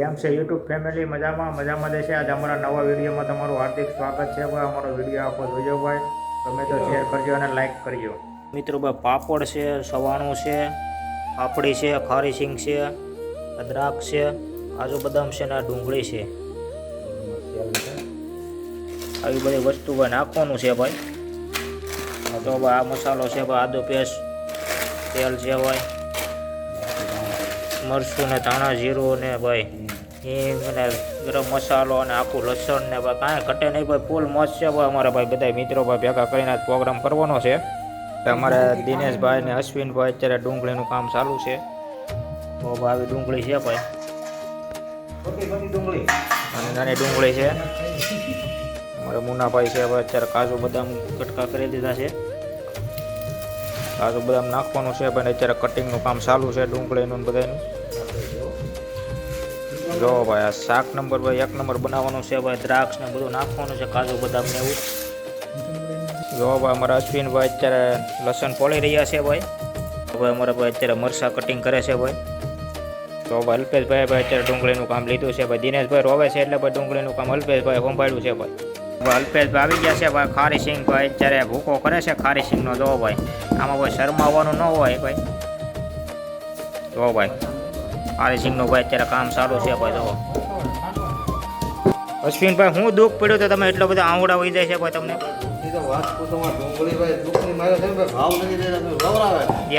કેમ છે YouTube family? મજામાં દેશે. આજે અમારા નવા વિડીયોમાં તમારું હાર્દિક સ્વાગત છે ભાઈ. અમારો વિડીયો આખો જોજો ભાઈ. તમે તો શેર કરજો અને લાઈક કરજો મિત્રો. ભાઈ પાપડ છે, સવાણું છે, પાપડી છે, ખારી સિંગ છે, દ્રાક્ષ છે, કાજુ બદામ છે ને ડુંગળી છે. આવી બધી વસ્તુ ભાઈ નાખવાનું છે ભાઈ. તો ભાઈ આ મસાલો છે ભાઈ, આદુ પેસ્ટ, તેલ છે ભાઈ, મરચું ને ધાણા જીરું ને ભાઈ હિંગ ને ગરમ મસાલો અને આખું લસણ ને ભાઈ કાંઈ ઘટે નહીં ભાઈ. ફૂલ મસ્ત છે ભાઈ. અમારા ભાઈ બધા મિત્રો ભાઈ ભેગા કરીને પ્રોગ્રામ કરવાનો છે. અમારે દિનેશભાઈ ને અશ્વિનભાઈ અત્યારે ડુંગળીનું કામ ચાલુ છે. તો આવી ડુંગળી છે ભાઈ, ડુંગળી અને નાની ડુંગળી છે. અમારે મુનાભાઈ છે ભાઈ અત્યારે કાજુ બદામ કટકા કરી દીધા છે. કાજુ બદામ નાખવાનું છે ભાઈ. અત્યારે કટિંગનું કામ ચાલુ છે ડુંગળીનું બધાનું. જો ભાઈ આ શાક નંબર ભાઈ 1 નંબર બનાવવાનું છે ભાઈ. દ્રાક્ષ ને બધું નાખવાનું છે, કાજુ બદામ ને એવું. જો ભાઈ અમારા અશ્વિનભાઈ અત્યારે લસણ ફોલી રહ્યા છે ભાઈ. હવે અમારા ભાઈ અત્યારે મરચાં કટિંગ કરે છે ભાઈ. તો ભાઈ અલ્પેશભાઈ અત્યારે ડુંગળીનું કામ લીધું છે ભાઈ. દિનેશભાઈ રોવે છે એટલે ભાઈ ડુંગળીનું કામ અલ્પેશભાઈ સંભાળ્યું છે ભાઈ. અલ્પેશભાઈ આવી ગયા છે ભાઈ. ખારી સિંગ ભાઈ અત્યારે ભૂકો કરે છે ખારી સિંગનો. જો ભાઈ આમાં કોઈ શરમાવાનું ન હોય ભાઈ. જો ભાઈ ખારી સિંગનું ભાઈ અત્યારે કામ સારું છે ભાઈ. જો અશ્વિનભાઈ હું દુઃખ પડ્યું તો તમે એટલો બધા આંવડા વહી જાય છે ભાઈ તમને?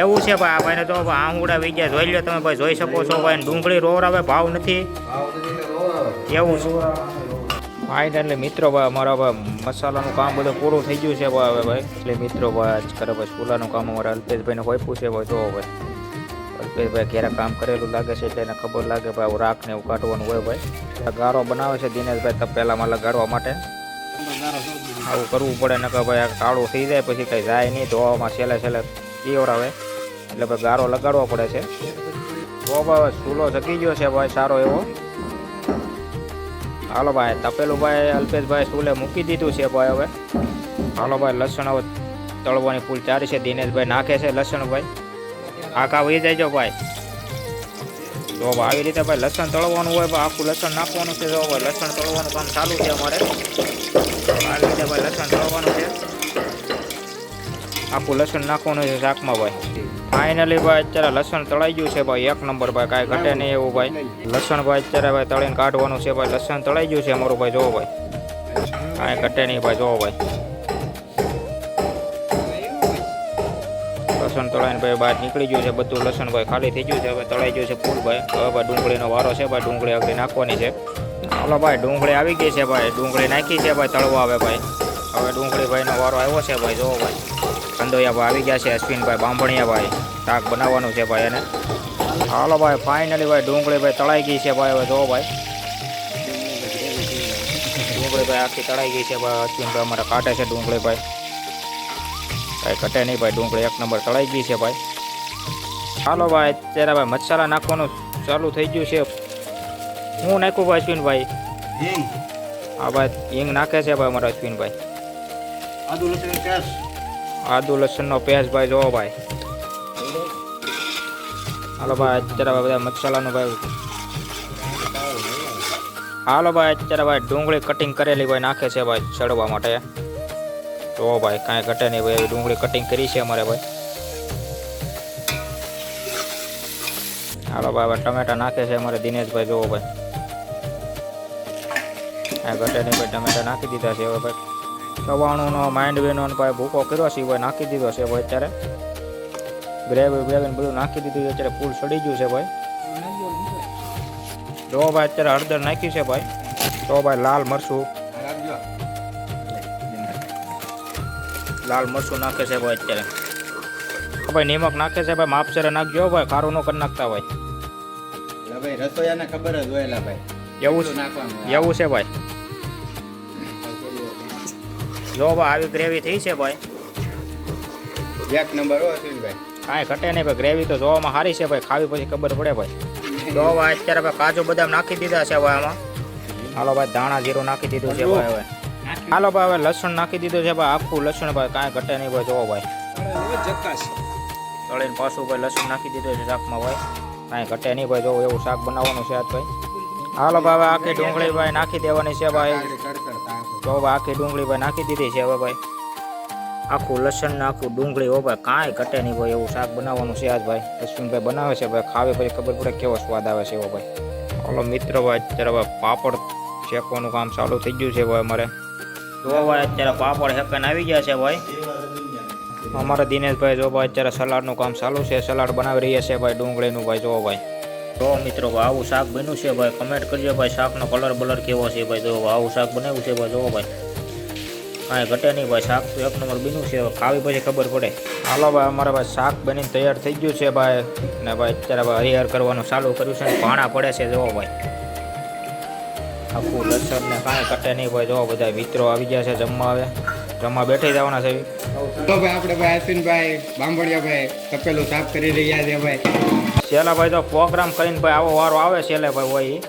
એવું છે ભાઈ. આ ભાઈને તો આંવડા વહી ગયા જોઈ લો તમે ભાઈ, જોઈ શકો છો ભાઈ. ડુંગળી રોવરાવે ભાવ નથી એવું છે ફાઇનલી મિત્રો. ભાઈ અમારા ભાઈ મસાલાનું કામ બધું પૂરું થઈ ગયું છે ભાઈ. હવે ભાઈ એટલે મિત્રો ભાઈ આજ કરે ભાઈ ચૂલાનું કામ અમારા અલ્પેશભાઈને હોઈપું છે ભાઈ. જો ભાઈ અલ્પેશભાઈ ઘેરે કામ કરેલું લાગે છે એટલે એને ખબર લાગે ભાઈ રાખ ને એવું કાઢવાનું હોય ભાઈ. ગારો બનાવે છે દિનેશભાઈ તપેલામાં લગાડવા માટે. આવું કરવું પડે નકર ભાઈ આ કાળું થઈ જાય પછી કંઈ જાય નહીં. ધોવામાં છેલ્લે પીવડાવે એટલે ભાઈ ગારો લગાડવો પડે છે. તો ભાઈ ચૂલો જગી ગયો છે ભાઈ સારો એવો. હાલો ભાઈ તપેલું ભાઈ અલ્પેશભાઈ ચૂલે મૂકી દીધું છે ભાઈ. હવે હાલો ભાઈ લસણ હવે તળવાની ફૂલ ચારી છે. દિનેશભાઈ નાખે છે લસણ ભાઈ. આખા વહી જાય ભાઈ. તો આવી રીતે ભાઈ લસણ તળવાનું હોય ભાઈ. આખું લસણ નાખવાનું છે. જો ભાઈ લસણ તળવાનું કામ ચાલુ છે અમારે. આવી રીતે ભાઈ લસણ તળવાનું છે. આખું લસણ નાખવાનું છે શાકમાં ભાઈ. ફાઇનલી ભાઈ અત્યારે લસણ તળાઈ ગયું છે ભાઈ 1 નંબર ભાઈ. કાંઈ ઘટે નહીં એવું ભાઈ. લસણ ભાઈ અત્યારે ભાઈ તળીને કાઢવાનું છે ભાઈ. લસણ તળાઈ ગયું છે અમારું ભાઈ. જોવો ભાઈ કાંઈ ઘટે નહીં ભાઈ. જોવો ભાઈ લસણ તળાઈને ભાઈ બહાર નીકળી ગયું છે બધું. લસણ ભાઈ ખાલી થઈ ગયું છે. હવે તળાઈ ગયું છે ફૂલ ભાઈ. હવે ભાઈ ડુંગળીનો વારો છે ભાઈ. ડુંગળી આગળ નાખવાની છે. હાલો ભાઈ ડુંગળી આવી ગઈ છે ભાઈ. ડુંગળી નાખી છે ભાઈ તળવા. હવે ભાઈ હવે ડુંગળી ભાઈનો વારો આવ્યો છે ભાઈ. જોવો ભાઈ કંદોયા ભાઈ આવી ગયા છે. અશ્વિનભાઈ બાંભણિયા ભાઈ શાક બનાવવાનું છે ભાઈ એને. હાલો ભાઈ ફાઇનલી ભાઈ ડુંગળી ભાઈ તળાઈ ગઈ છે ભાઈ. હવે જોવો ભાઈ ડુંગળી ભાઈ આખી તળાઈ ગઈ છે ભાઈ. અશ્વિનભાઈ અમારે કાઢે છે ડુંગળી ભાઈ. કાંઈ ઘટે નહીં ભાઈ. ડુંગળી 1 નંબર તળાઈ ગઈ છે ભાઈ. હાલો ભાઈ અત્યારે ભાઈ મસાલા નાખવાનું ચાલુ થઈ ગયું છે. હું નાખ્યું ભાઈ અશ્વિનભાઈ? હા ભાઈ હિંગ નાખે છે ભાઈ અમારા અશ્વિનભાઈ. આદુ લસણનો પેસ્ટ ભાઈ. જોવો ભાઈ હાલો ભાઈ અત્યારે બધા મસાલાનું ભાઈ. હાલો ભાઈ અત્યારે ભાઈ ડુંગળી કટિંગ કરેલી ભાઈ નાખે છે ભાઈ ચડવા માટે. તો ભાઈ કાંઈ ઘટે નહીં ભાઈ. ડુંગળી કટિંગ કરી છે અમારે ભાઈ. હાલો ભાઈ ટમેટા નાખે છે અમારે દિનેશભાઈ. જોવો ભાઈ કાંઈ ઘટે નહીં ભાઈ. ટમેટા નાખી દીધા છે. હવે ભાઈ સવાણુંનો માંડવીનો ભાઈ ભૂકો કર્યો છે ભાઈ નાખી દીધો છે ભાઈ. અત્યારે ગ્રેવી બધું નાખી દીધું છે. અત્યારે ફૂલ સડી ગયું છે ભાઈ. જો ભાઈ અત્યારે હળદર નાખ્યું છે ભાઈ. તો ભાઈ લાલ મરચું નાખે છે ભાઈ. અત્યારે ભાઈ નિમક નાખે છે ભાઈ. માપસરે નાખજો ભાઈ. ખારું ન કરી નાખતા ભાઈ. રસોઈયાને ખબર જ હોય ભાઈ. એવું છે ભાઈ. જો ભાઈ આવી ગ્રેવી થઈ છે ભાઈ 1 નંબર હો અશ્વિનભાઈ. કાંઈ ઘટે નહીં ભાઈ. ગ્રેવી તો જોવામાં સારી છે ભાઈ. ખાવી પછી ખબર પડે ભાઈ. જો ભાઈ અત્યારે ભાઈ કાજુ બદામ નાખી દીધા છે ભાઈ આમાં. હાલો ભાઈ ધાણા જીરું નાખી દીધું છે ભાઈ. હવે હાલો ભાઈ હવે લસણ નાખી દીધું છે ભાઈ. આખું લસણ ભાઈ કાંઈ ઘટે નહીં ભાઈ. જોવો ભાઈ તળીને પાછું ભાઈ લસણ નાખી દીધું છે શાકમાં ભાઈ. કાંઈ ઘટે નહીં ભાઈ. જો એવું શાક બનાવવાનું છે આજ ભાઈ. હાલો ભાઈ આખી ડુંગળી ભાઈ નાખી દેવાની છે ભાઈ આગળ કડકડ તાણ. તો હવે આખી ડુંગળી ભાઈ નાખી દીધી છે હવે ભાઈ આખું લસણ ને આખું ડુંગળી હો ભાઈ કાંઈ ઘટે નહીં ભાઈ એવું શાક બનાવવાનું છે આજ ભાઈ અશ્વિનભાઈ બનાવે છે ભાઈ ખાવે પછી ખબર પડે કેવો સ્વાદ આવે છે એવો ભાઈ હાલો મિત્રો ભાઈ અત્યારે ભાઈ પાપડ શેકવાનું કામ ચાલુ થઈ ગયું છે ભાઈ અમારે તો ભાઈ અત્યારે પાપડ હેકન આવી ગયા છે ભાઈ અમારા દિનેશભાઈ જો ભાઈ અત્યારે સલાડનું કામ ચાલુ છે સલાડ બનાવી રહ્યા છે ભાઈ ડુંગળીનું ભાઈ જો ભાઈ તો મિત્રો ભાઈ આવું શાક બન્યું છે ભાઈ કમેન્ટ કરજો ભાઈ શાકનો કલર બલર કેવો છે ભાઈ જો આવું શાક બનાવ્યું છે ભાઈ જો ભાઈ કાંઈ ઘટે નહીં ભાઈ શાક તો એક નંબર બન્યું છે ખાવી પછી ખબર પડે હાલો ભાઈ અમારે ભાઈ શાક બનીને તૈયાર થઈ ગયું છે ભાઈ ને ભાઈ અત્યારે ભાઈ હરિહર કરવાનું ચાલુ કર્યું છે ને ભાણા પડે છે જો ભાઈ આખું લસણ ને કાંઈ ઘટે નહીં ભાઈ જો બધા મિત્રો આવી ગયા છે જમવા બેઠી જવાના છે તો ભાઈ આપણે ભાઈ અશ્વિનભાઈ બાંભણિયાભાઈ તપેલું સાફ કરી રહ્યા છે ભાઈ. છેલ્લા ભાઈ તો પ્રોગ્રામ કરીને ભાઈ આવો વારો આવે છેલ્લે ભાઈ હોય ઈ.